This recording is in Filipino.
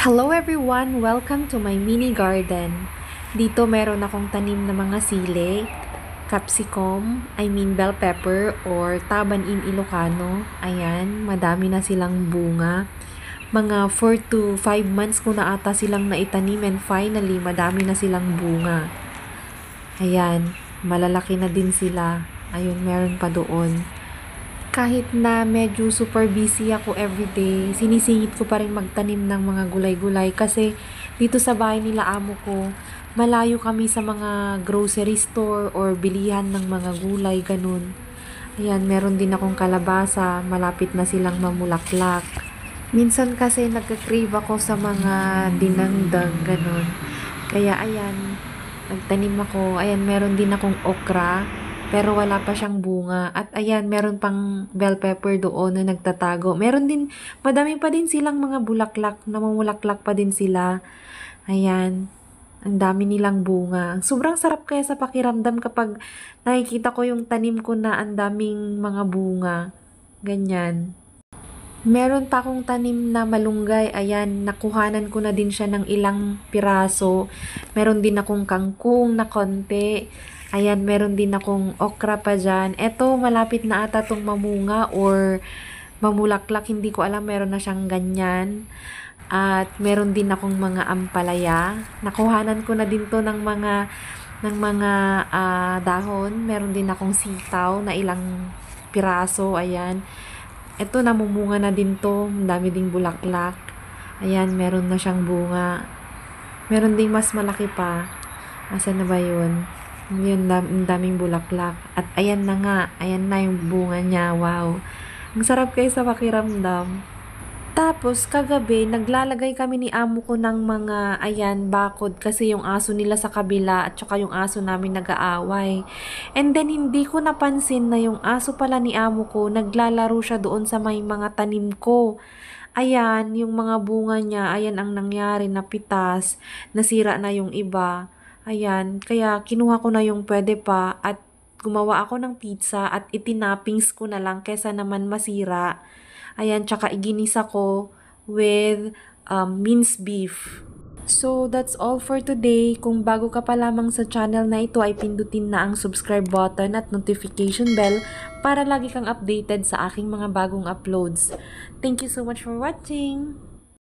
Hello everyone! Welcome to my mini garden. Dito meron akong tanim na mga sili, capsicum, bell pepper or taban in Ilocano. Ayan, madami na silang bunga. Mga 4 to 5 months ko na ata silang naitanim and finally madami na silang bunga. Ayan, malalaki na din sila. Ayun, meron pa doon. Kahit na medyo super busy ako everyday, sinisingit ko pa rin magtanim ng mga gulay-gulay kasi dito sa bahay nila amo ko, malayo kami sa mga grocery store or bilihan ng mga gulay, ganun. Ayan, meron din akong kalabasa, malapit na silang mamulaklak. Minsan kasi nagka-crave ako sa mga dinangdag, ganun. Kaya ayan, nagtanim ako. Ayan, meron din akong okra. Pero wala pa siyang bunga. At ayan, meron pang bell pepper doon na nagtatago. Meron din, madami pa din silang mga bulaklak. Namumulaklak pa din sila. Ayan, ang dami nilang bunga. Sobrang sarap kaya sa pakiramdam kapag nakikita ko yung tanim ko na ang daming mga bunga. Ganyan. Meron pa akong tanim na malunggay. Ayan, nakuhanan ko na din siya ng ilang piraso. Meron din akong kangkong na konti. Ayan, meron din akong okra pa dyan. Eto, malapit na ata tong mamunga or mamulaklak. Hindi ko alam, meron na siyang ganyan. At meron din akong mga ampalaya. Nakuhanan ko na din to ng mga dahon. Meron din akong sitaw na ilang piraso. Ayan. Eto, namumunga na din to. Ang dami ding bulaklak. Ayan, meron na siyang bunga. Meron ding mas malaki pa. Asan na ba yun? Yun, ang daming bulaklak. At ayan na nga. Ayan na yung bunga niya. Wow. Ang sarap kayo sa pakiramdam. Tapos, kagabi, naglalagay kami ni amo ko ng mga, ayan, bakod kasi yung aso nila sa kabila at saka yung aso namin nag-aaway. And then, hindi ko napansin na yung aso pala ni amo ko, naglalaro siya doon sa may mga tanim ko. Ayan, yung mga bunga niya, ayan ang nangyari, napitas, nasira na yung iba. Ayan, kaya kinuha ko na yung pwede pa at gumawa ako ng pizza at itinappings ko na lang kesa naman masira. Ayan, tsaka iginisa ko with minced beef. So, that's all for today. Kung bago ka pa lamang sa channel na ito ay pindutin na ang subscribe button at notification bell para lagi kang updated sa aking mga bagong uploads. Thank you so much for watching!